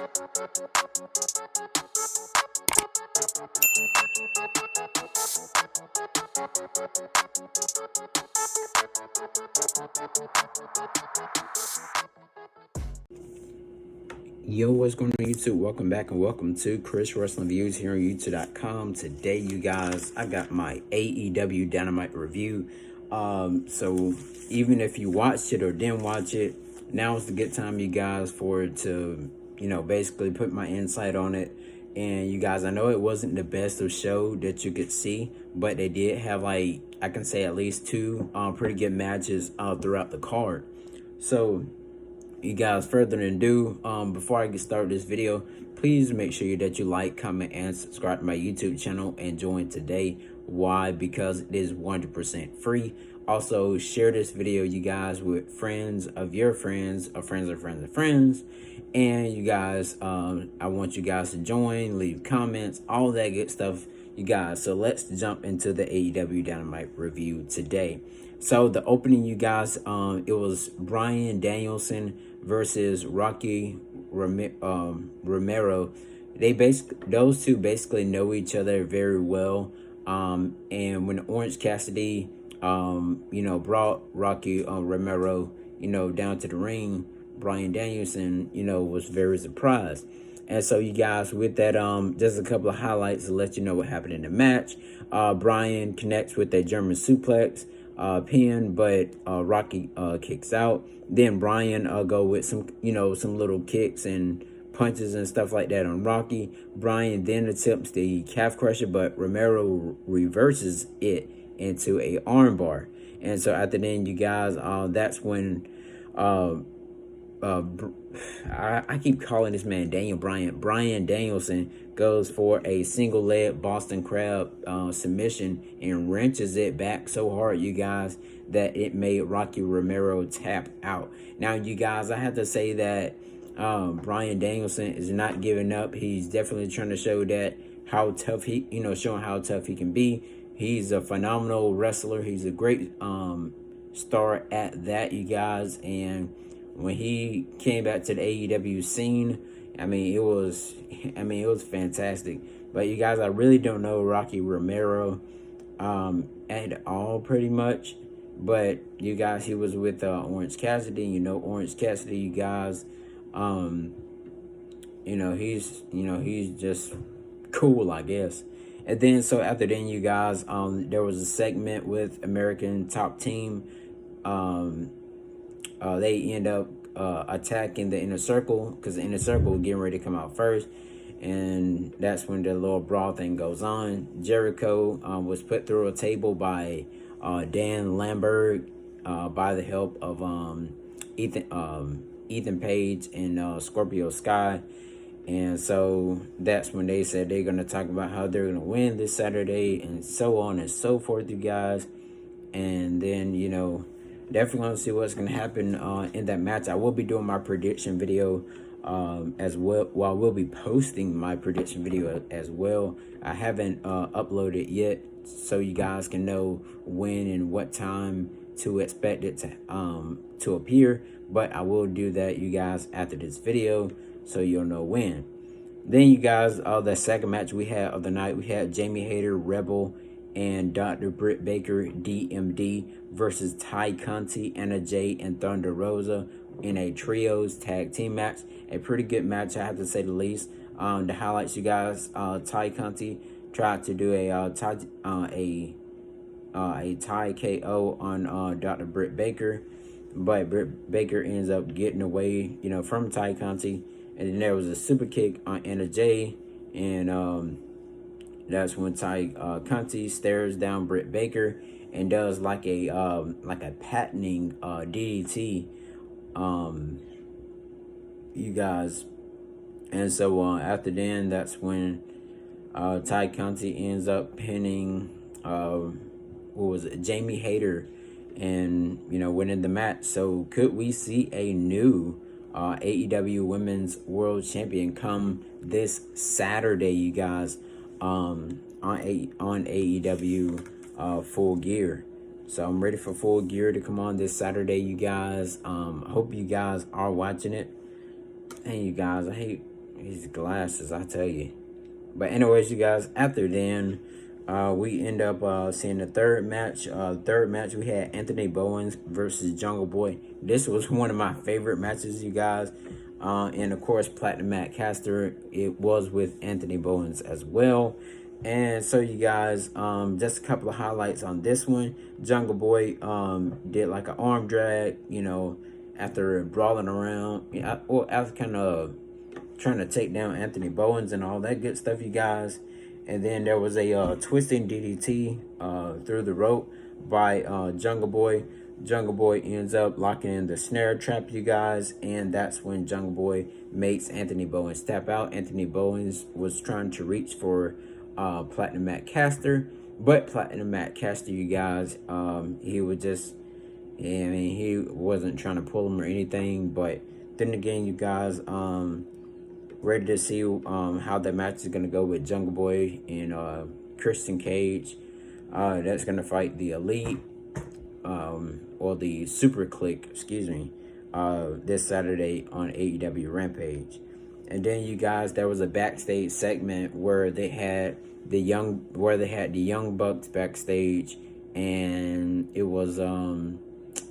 Yo, what's going on YouTube? Welcome back and welcome to Chris Wrestling Views here on YouTube.com. Today, you guys, I got my AEW Dynamite review. So even if you watched it or didn't watch it, now is the good time, you guys, for it to, basically put my insight on it. And you guys, I know it wasn't the best of show that you could see, but they did have, like, I can say at least two pretty good matches throughout the card. So you guys, further than ado, before I get started this video, please make sure that you like, comment, and subscribe to my YouTube channel and join today. Why? Because it is 100% free. Also, share this video, you guys, with friends of your friends, or friends of friends of friends. And you guys, I want you guys to join, leave comments, all that good stuff, you guys. So let's jump into the AEW Dynamite review today. So the opening, you guys, it was Bryan Danielson versus Rocky Romero. Those two basically know each other very well. And when Orange Cassidy, brought Rocky Romero, down to the ring, Bryan Danielson, was very surprised. And so, you guys, with that, just a couple of highlights to let you know what happened in the match. Bryan connects with a German suplex pin, but Rocky kicks out. Then Bryan go with some little kicks and punches and stuff like that on Rocky. Bryan then attempts the calf crusher, but Romero reverses it into a armbar. And so after then, you guys, that's when I keep calling this man Bryan Danielson goes for a single leg Boston Crab submission and wrenches it back so hard, you guys, that it made Rocky Romero tap out. Now, you guys, I have to say that Bryan Danielson is not giving up. He's definitely trying to show that how tough showing how tough he can be. He's a phenomenal wrestler. He's a great star at that, you guys. And when he came back to the AEW scene, it was fantastic. But you guys, I really don't know Rocky Romero at all, pretty much. But you guys, he was with Orange Cassidy. Orange Cassidy, you guys, he's just cool, I guess. And then, so after then, you guys, there was a segment with American Top Team. They end up attacking the Inner Circle, because the Inner Circle was getting ready to come out first. And that's when the little brawl thing goes on. Jericho was put through a table by Dan Lambert by the help of Ethan Page and Scorpio Sky. And so that's when they said they're going to talk about how they're going to win this Saturday and so on and so forth, you guys. And then, definitely want to see what's going to happen in that match. I will be doing my prediction video as well. Well, I will be posting my prediction video as well. I haven't uploaded yet, so you guys can know when and what time to expect it to appear. But I will do that, you guys, after this video, so you'll know when. Then, you guys, the second match we had of the night, we had Jamie Hayter, Rebel, and Dr. Britt Baker, DMD, versus Ty Conti, Anna Jay, and Thunder Rosa in a trios tag team match. A pretty good match, I have to say the least. The highlights, you guys, Ty Conti tried to do a tie KO on Dr. Britt Baker, but Britt Baker ends up getting away, from Ty Conti. And then there was a super kick on Anna Jay, and that's when Ty Conti stares down Britt Baker and does like a patenting DDT, you guys. And so after then, that's when Ty Conti ends up pinning Jamie Hayter, and winning the match. So could we see a new AEW Women's World Champion come this Saturday, you guys, on AEW Full Gear? So I'm ready for Full Gear to come on this Saturday, you guys. Hope you guys are watching it. And you guys, I These glasses, I tell you. But anyways, you guys, after then, we end up seeing the third match. We had Anthony Bowens versus Jungle Boy. This was one of my favorite matches, you guys. And of course, Platinum Matt Caster, it was with Anthony Bowens as well. And so, you guys, just a couple of highlights on this one. Jungle Boy did like an arm drag, after brawling around. After kind of trying to take down Anthony Bowens and all that good stuff, you guys. And then there was a twisting DDT through the rope by Jungle Boy. Jungle Boy ends up locking in the snare trap, you guys, and that's when Jungle Boy makes Anthony Bowens tap out. Anthony Bowens was trying to reach for Platinum Matt Caster, but Platinum Matt Caster, you guys, he was just, he wasn't trying to pull him or anything. But then again, you guys, ready to see how that match is going to go with Jungle Boy and Christian Cage. That's going to fight the Elite, or the Super Click, excuse me, this Saturday on AEW Rampage. And then, you guys, there was a backstage segment where they had the young Bucks backstage, and it was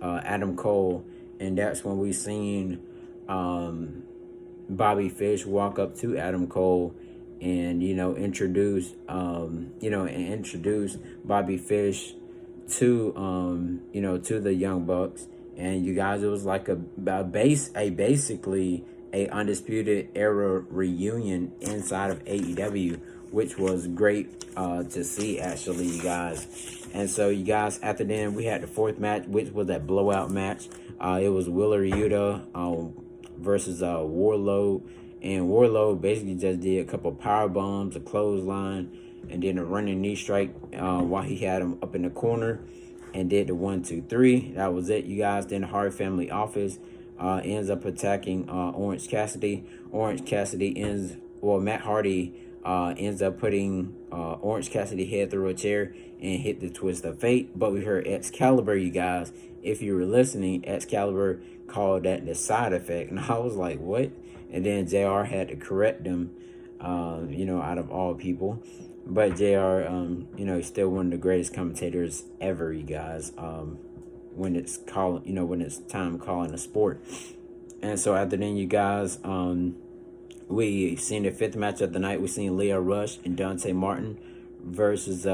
Adam Cole, and that's when we seen Bobby Fish walk up to Adam Cole and introduce Bobby Fish to to the Young Bucks. And you guys, it was like basically a Undisputed Era reunion inside of AEW, which was great to see, actually, you guys. And so, you guys, after then we had the fourth match, which was that blowout match. It was Wheeler Yuta versus Warlord, and Warlord basically just did a couple power bombs, a clothesline, and then a running knee strike while he had him up in the corner, and did the 1, 2, 3. That was it, you guys. Then the Hart family office ends up attacking Orange Cassidy. Matt Hardy ends up putting Orange Cassidy head through a chair and hit the twist of fate. But we heard Excalibur, you guys. If you were listening, Excalibur called that the side effect, and I was like, what? And then JR had to correct them, out of all people. But JR, he's still one of the greatest commentators ever, you guys. When it's when it's time calling a sport. And so after then, you guys, we seen the fifth match of the night. We seen Lio Rush and Dante Martin versus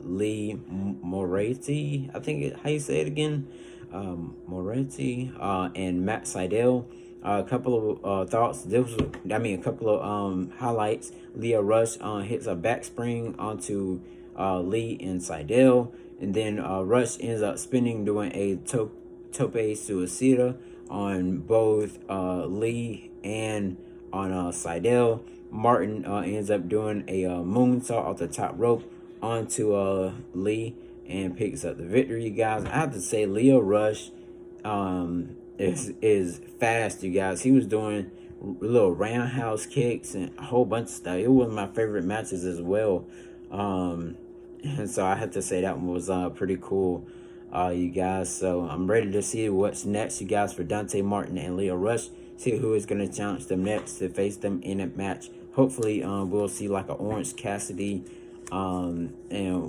Lee Moretti. I think how you say it again? Moretti and Matt Sydal. A couple of thoughts. A couple of highlights. Lio Rush hits a back spring onto Lee and Sydal, and then Rush ends up spinning, doing a tope suicida on both Lee and on Sydal. Martin ends up doing a moonsault off the top rope onto Lee and picks up the victory, you guys. I have to say, Lio Rush is fast, you guys. He was doing little roundhouse kicks and a whole bunch of stuff. It was my favorite matches as well. And so I have to say that one was pretty cool, you guys. So I'm ready to see what's next, you guys, for Dante Martin and Lio Rush. See who is going to challenge them next to face them in a match. Hopefully, we'll see like an Orange Cassidy and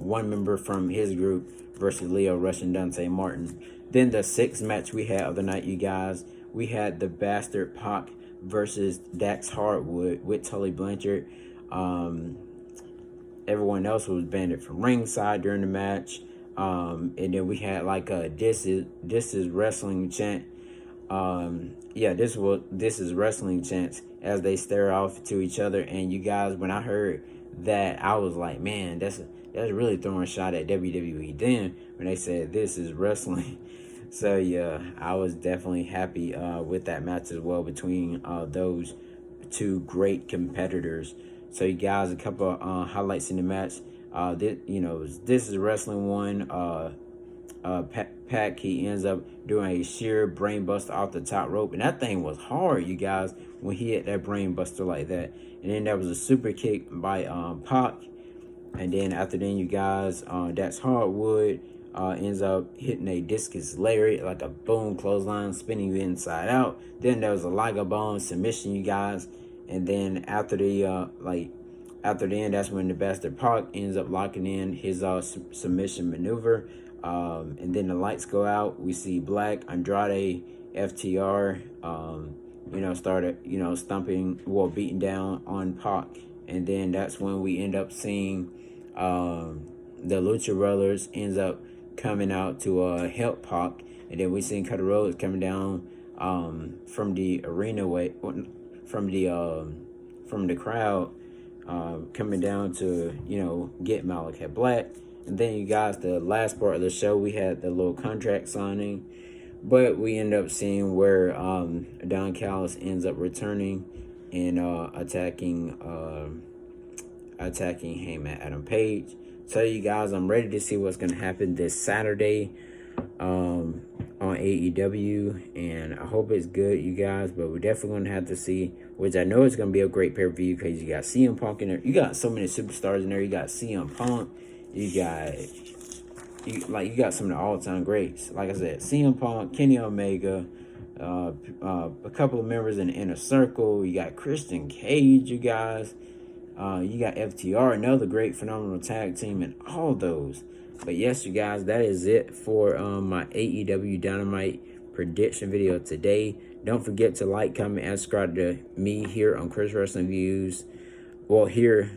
one member from his group versus Lio Rush and Dante Martin. Then the sixth match we had of the night, you guys, we had the Bastard Pac versus Dax Hardwood with Tully Blanchard. Everyone else was banned from ringside during the match. And then we had like a this is wrestling chant. This is wrestling chants as they stare off to each other. And you guys, when I heard that, I was like, man, that's really throwing a shot at WWE. Then when they said this is wrestling, so yeah, I was definitely happy with that match as well between those two great competitors. So you guys, a couple of highlights in the match. This is wrestling one. Pac, he ends up doing a sheer brain buster off the top rope, and that thing was hard, you guys, when he hit that brain buster like that. And then there was a super kick by Pac, and then after then, you guys, that's Hardwood ends up hitting a discus lariat, like a boom clothesline, spinning you inside out. Then there was a Liger Bone submission, you guys, And then after the after the end, that's when the Bastard Pac ends up locking in his submission maneuver. And then the lights go out. We see Black, Andrade, FTR, started, stumping, beating down on Pac. And then that's when we end up seeing the Lucha Brothers ends up coming out to help Pac. And then we see Cody Rhodes coming down from the arena way, from the crowd, coming down to get Malachi Black. And then you guys, the last part of the show, we had the little contract signing, but we end up seeing where Don Callis ends up returning and attacking Heyman Adam Page. So you guys, I'm ready to see what's gonna happen this Saturday on AEW, and I hope it's good, you guys. But we're definitely gonna have to see, which I know it's gonna be a great pay-per-view because you got CM Punk in there. You got so many superstars in there. You got CM Punk. You got some of the all-time greats. Like I said, CM Punk, Kenny Omega, a couple of members in the Inner Circle. You got Christian Cage, you guys. You got FTR, another great, phenomenal tag team, and all those. But yes, you guys, that is it for my AEW Dynamite prediction video today. Don't forget to like, comment, and subscribe to me here on Chris Wrestling Views. Well, here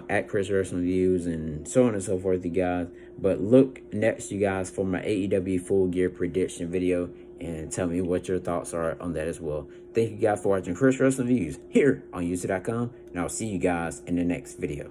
at Chris Wrestling Views, and so on and so forth, you guys. But look next, you guys, for my AEW Full Gear prediction video, and tell me what your thoughts are on that as well. Thank you guys for watching Chris Wrestling Views here on YouTube.com, and I'll see you guys in the next video.